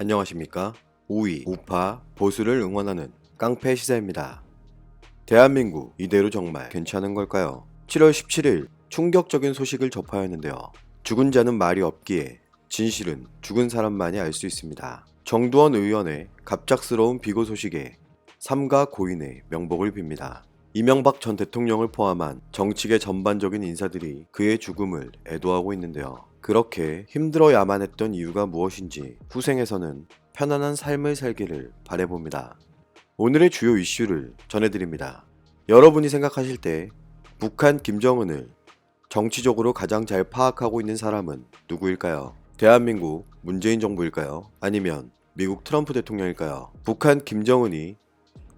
안녕하십니까? 우위, 우파, 보수를 응원하는 깡패 시사입니다. 대한민국 이대로 정말 괜찮은 걸까요? 7월 17일 충격적인 소식을 접하였는데요. 죽은 자는 말이 없기에 진실은 죽은 사람만이 알 수 있습니다. 정두원 의원의 갑작스러운 비고 소식에 삼가 고인의 명복을 빕니다. 이명박 전 대통령을 포함한 정치계 전반적인 인사들이 그의 죽음을 애도하고 있는데요. 그렇게 힘들어야만 했던 이유가 무엇인지 후생에서는 편안한 삶을 살기를 바라봅니다. 오늘의 주요 이슈를 전해드립니다. 여러분이 생각하실 때 북한 김정은을 정치적으로 가장 잘 파악하고 있는 사람은 누구일까요? 대한민국 문재인 정부일까요? 아니면 미국 트럼프 대통령일까요? 북한 김정은이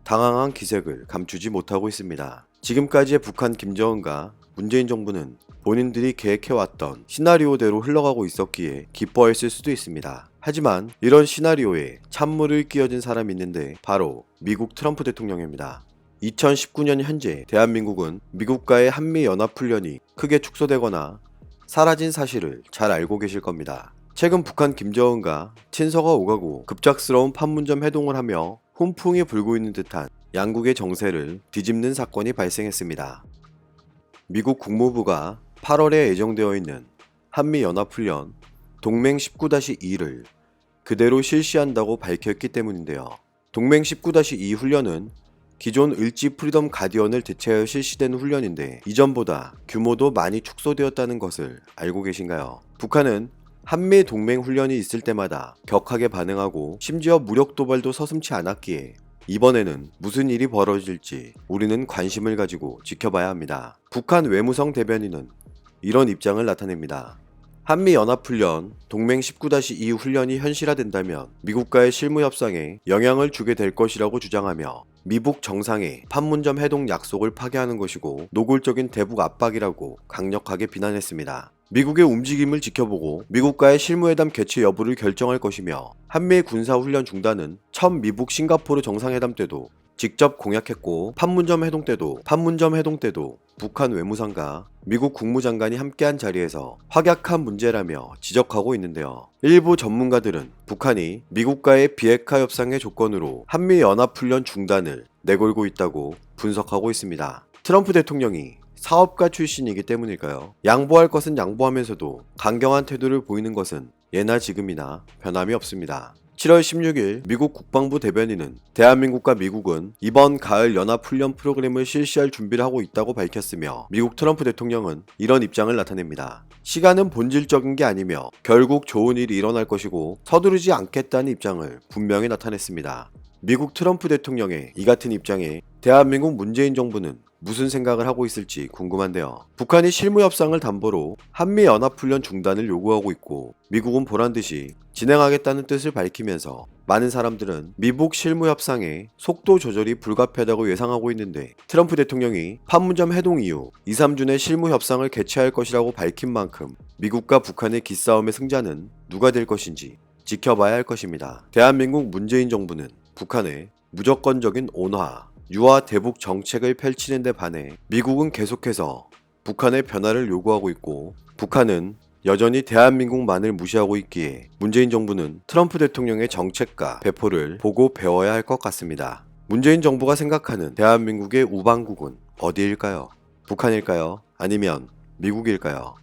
당황한 기색을 감추지 못하고 있습니다. 지금까지의 북한 김정은과 문재인 정부는 본인들이 계획해왔던 시나리오대로 흘러가고 있었기에 기뻐했을 수도 있습니다. 하지만 이런 시나리오에 찬물을 끼얹은 사람이 있는데 바로 미국 트럼프 대통령입니다. 2019년 현재 대한민국은 미국과의 한미연합훈련이 크게 축소되거나 사라진 사실을 잘 알고 계실 겁니다. 최근 북한 김정은과 친서가 오가고 급작스러운 판문점 회동을 하며 훈풍이 불고 있는 듯한 양국의 정세를 뒤집는 사건이 발생했습니다. 미국 국무부가 8월에 예정되어 있는 한미연합훈련 동맹 19-2를 그대로 실시한다고 밝혔기 때문인데요. 동맹 19-2 훈련은 기존 을지 프리덤 가디언을 대체하여 실시된 훈련인데 이전보다 규모도 많이 축소되었다는 것을 알고 계신가요? 북한은 한미 동맹 훈련이 있을 때마다 격하게 반응하고 심지어 무력 도발도 서슴지 않았기에 이번에는 무슨 일이 벌어질지 우리는 관심을 가지고 지켜봐야 합니다. 북한 외무성 대변인은 이런 입장을 나타냅니다. 한미연합훈련 동맹 19-2 훈련이 현실화된다면 미국과의 실무협상에 영향을 주게 될 것이라고 주장하며 미북 정상의 판문점 회동 약속을 파괴하는 것이고 노골적인 대북 압박이라고 강력하게 비난했습니다. 미국의 움직임을 지켜보고 미국과의 실무회담 개최 여부를 결정할 것이며 한미 군사훈련 중단은 첫 미북 싱가포르 정상회담 때도 직접 공약했고 판문점 회동 때도 북한 외무상과 미국 국무장관이 함께한 자리에서 확약한 문제라며 지적하고 있는데요. 일부 전문가들은 북한이 미국과의 비핵화 협상의 조건으로 한미연합훈련 중단을 내걸고 있다고 분석하고 있습니다. 트럼프 대통령이 사업가 출신이기 때문일까요? 양보할 것은 양보하면서도 강경한 태도를 보이는 것은 예나 지금이나 변함이 없습니다. 7월 16일 미국 국방부 대변인은 대한민국과 미국은 이번 가을 연합훈련 프로그램을 실시할 준비를 하고 있다고 밝혔으며 미국 트럼프 대통령은 이런 입장을 나타냅니다. 시간은 본질적인 게 아니며 결국 좋은 일이 일어날 것이고 서두르지 않겠다는 입장을 분명히 나타냈습니다. 미국 트럼프 대통령의 이 같은 입장에 대한민국 문재인 정부는 무슨 생각을 하고 있을지 궁금한데요. 북한이 실무협상을 담보로 한미연합훈련 중단을 요구하고 있고 미국은 보란듯이 진행하겠다는 뜻을 밝히면서 많은 사람들은 미북 실무협상의 속도 조절이 불가피하다고 예상하고 있는데 트럼프 대통령이 판문점 회동 이후 2-3주 내 실무협상을 개최할 것이라고 밝힌 만큼 미국과 북한의 기싸움의 승자는 누가 될 것인지 지켜봐야 할 것입니다. 대한민국 문재인 정부는 북한의 무조건적인 온화, 유화 대북 정책을 펼치는 데 반해 미국은 계속해서 북한의 변화를 요구하고 있고 북한은 여전히 대한민국만을 무시하고 있기에 문재인 정부는 트럼프 대통령의 정책과 배포를 보고 배워야 할 것 같습니다. 문재인 정부가 생각하는 대한민국의 우방국은 어디일까요? 북한일까요? 아니면 미국일까요?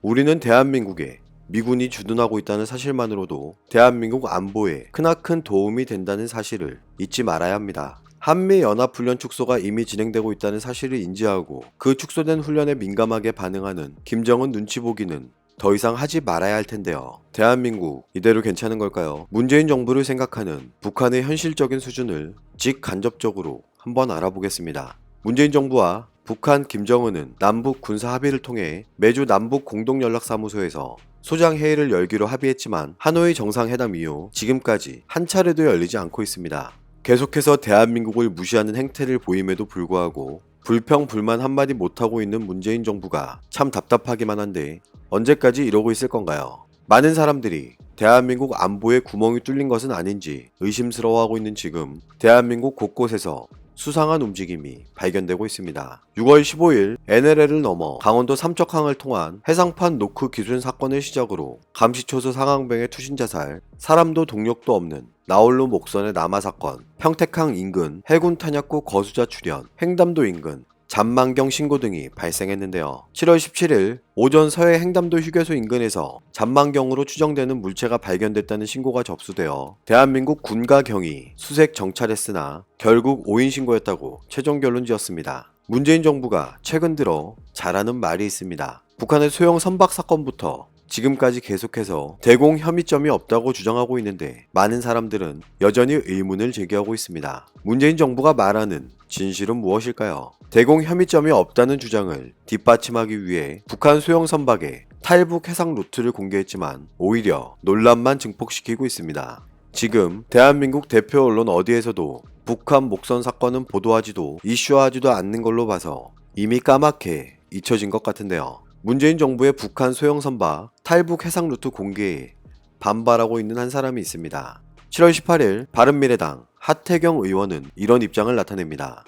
우리는 대한민국에 미군이 주둔하고 있다는 사실만으로도 대한민국 안보에 크나큰 도움이 된다는 사실을 잊지 말아야 합니다. 한미연합훈련 축소가 이미 진행되고 있다는 사실을 인지하고 그 축소된 훈련에 민감하게 반응하는 김정은 눈치 보기는 더 이상 하지 말아야 할 텐데요. 대한민국 이대로 괜찮은 걸까요? 문재인 정부를 생각하는 북한의 현실적인 수준을 직간접적으로 한번 알아보겠습니다. 문재인 정부와 북한 김정은은 남북 군사 합의를 통해 매주 남북 공동연락사무소에서 소장회의를 열기로 합의했지만 하노이 정상회담 이후 지금까지 한 차례도 열리지 않고 있습니다. 계속해서 대한민국을 무시하는 행태를 보임에도 불구하고 불평 불만 한마디 못하고 있는 문재인 정부가 참 답답하기만 한데 언제까지 이러고 있을 건가요? 많은 사람들이 대한민국 안보에 구멍이 뚫린 것은 아닌지 의심스러워하고 있는 지금 대한민국 곳곳에서 수상한 움직임이 발견되고 있습니다. 6월 15일 NLL을 넘어 강원도 삼척항을 통한 해상판 노크 기술 사건을 시작으로 감시초소 상황병의 투신 자살, 사람도 동력도 없는 나홀로 목선의 남하 사건, 평택항 인근 해군 탄약고 거수자 출현, 횡담도 인근 잠만경 신고 등이 발생했는데요. 7월 17일 오전 서해 횡담도 휴게소 인근에서 잠만경으로 추정되는 물체가 발견됐다는 신고가 접수되어 대한민국 군과 경이 수색 정찰했으나 결국 오인 신고였다고 최종 결론 지었습니다. 문재인 정부가 최근 들어 잘하는 말이 있습니다. 북한의 소형 선박 사건부터 지금까지 계속해서 대공 혐의점이 없다고 주장하고 있는데 많은 사람들은 여전히 의문을 제기하고 있습니다. 문재인 정부가 말하는 진실은 무엇일까요? 대공 혐의점이 없다는 주장을 뒷받침하기 위해 북한 소형 선박의 탈북 해상 루트를 공개했지만 오히려 논란만 증폭시키고 있습니다. 지금 대한민국 대표 언론 어디에서도 북한 목선 사건은 보도하지도 이슈화하지도 않는 걸로 봐서 이미 까맣게 잊혀진 것 같은데요. 문재인 정부의 북한 소형 선박 탈북 해상 루트 공개에 반발하고 있는 한 사람이 있습니다. 7월 18일 바른미래당 하태경 의원은 이런 입장을 나타냅니다.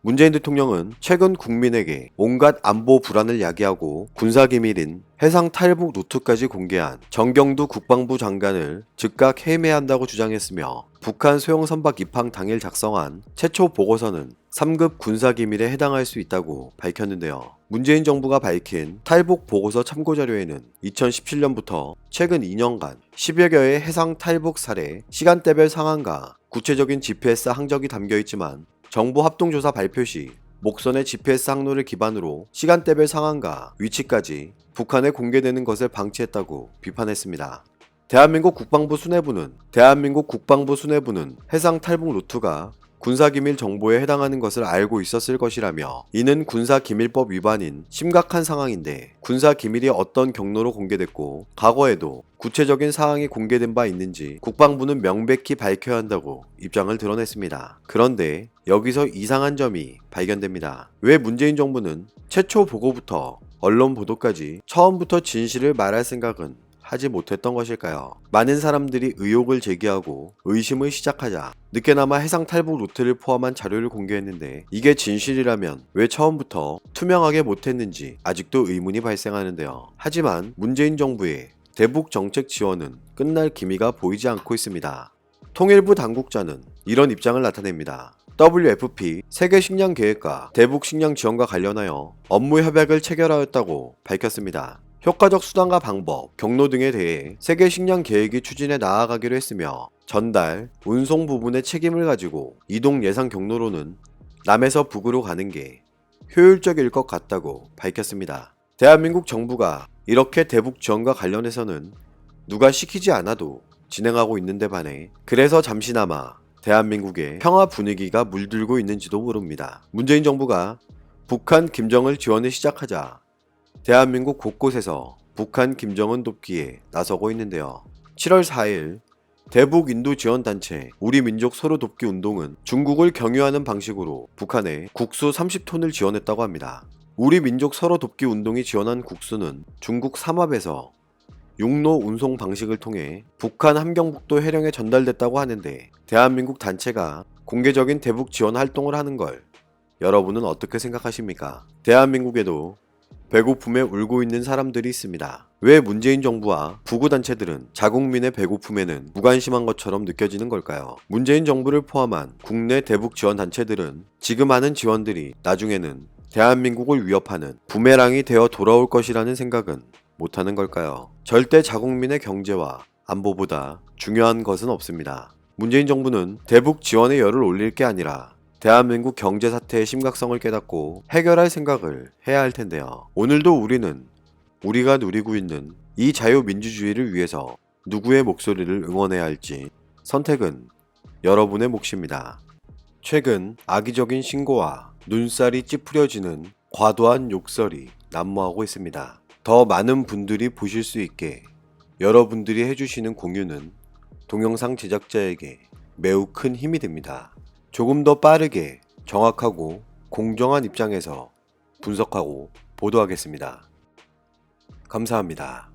문재인 대통령은 최근 국민에게 온갖 안보 불안을 야기하고 군사기밀인 해상 탈북 루트까지 공개한 정경두 국방부 장관을 즉각 해임해야 한다고 주장했으며 북한 소형 선박 입항 당일 작성한 최초 보고서는 3급 군사기밀에 해당할 수 있다고 밝혔는데요. 문재인 정부가 밝힌 탈북 보고서 참고자료에는 2017년부터 최근 2년간 10여 개의 해상 탈북 사례, 시간대별 상황과 구체적인 GPS 항적이 담겨있지만 정부 합동조사 발표 시 목선의 GPS 항로를 기반으로 시간대별 상황과 위치까지 북한에 공개되는 것을 방치했다고 비판했습니다. 대한민국 국방부 수뇌부는 해상 탈북 루트가 군사기밀 정보에 해당하는 것을 알고 있었을 것이라며 이는 군사기밀법 위반인 심각한 상황인데 군사기밀이 어떤 경로로 공개됐고 과거에도 구체적인 사항이 공개된 바 있는지 국방부는 명백히 밝혀야 한다고 입장을 드러냈습니다. 그런데 여기서 이상한 점이 발견됩니다. 왜 문재인 정부는 최초 보고부터 언론 보도까지 처음부터 진실을 말할 생각은 하지 못했던 것일까요? 많은 사람들이 의혹을 제기하고 의심을 시작하자 늦게나마 해상 탈북 루트를 포함한 자료를 공개했는데 이게 진실이라면 왜 처음부터 투명하게 못했는지 아직도 의문이 발생하는데요. 하지만 문재인 정부의 대북 정책 지원은 끝날 기미가 보이지 않고 있습니다. 통일부 당국자는 이런 입장을 나타냅니다. WFP 세계식량계획과 대북 식량 지원과 관련하여 업무 협약을 체결하였다고 밝혔습니다. 효과적 수단과 방법, 경로 등에 대해 세계식량계획이 추진해 나아가기로 했으며 전달, 운송 부분의 책임을 가지고 이동 예상 경로로는 남에서 북으로 가는 게 효율적일 것 같다고 밝혔습니다. 대한민국 정부가 이렇게 대북 지원과 관련해서는 누가 시키지 않아도 진행하고 있는데 반해 그래서 잠시나마 대한민국의 평화 분위기가 물들고 있는지도 모릅니다. 문재인 정부가 북한 김정을 지원을 시작하자 대한민국 곳곳에서 북한 김정은 돕기에 나서고 있는데요. 7월 4일 대북 인도 지원 단체 우리 민족 서로 돕기 운동은 중국을 경유하는 방식으로 북한에 국수 30톤을 지원했다고 합니다. 우리 민족 서로 돕기 운동이 지원한 국수는 중국 삼합에서 육로 운송 방식을 통해 북한 함경북도 해령에 전달됐다고 하는데 대한민국 단체가 공개적인 대북 지원 활동을 하는 걸 여러분은 어떻게 생각하십니까? 대한민국에도 배고픔에 울고 있는 사람들이 있습니다. 왜 문재인 정부와 부구단체들은 자국민의 배고픔에는 무관심한 것처럼 느껴지는 걸까요? 문재인 정부를 포함한 국내 대북 지원 단체들은 지금 하는 지원들이 나중에는 대한민국을 위협하는 부메랑이 되어 돌아올 것이라는 생각은 못하는 걸까요? 절대 자국민의 경제와 안보보다 중요한 것은 없습니다. 문재인 정부는 대북 지원의 열을 올릴 게 아니라 대한민국 경제 사태의 심각성을 깨닫고 해결할 생각을 해야 할 텐데요. 오늘도 우리는 우리가 누리고 있는 이 자유민주주의를 위해서 누구의 목소리를 응원해야 할지 선택은 여러분의 몫입니다. 최근 악의적인 신고와 눈살이 찌푸려지는 과도한 욕설이 난무하고 있습니다. 더 많은 분들이 보실 수 있게 여러분들이 해주시는 공유는 동영상 제작자에게 매우 큰 힘이 됩니다. 조금 더 빠르게 정확하고 공정한 입장에서 분석하고 보도하겠습니다. 감사합니다.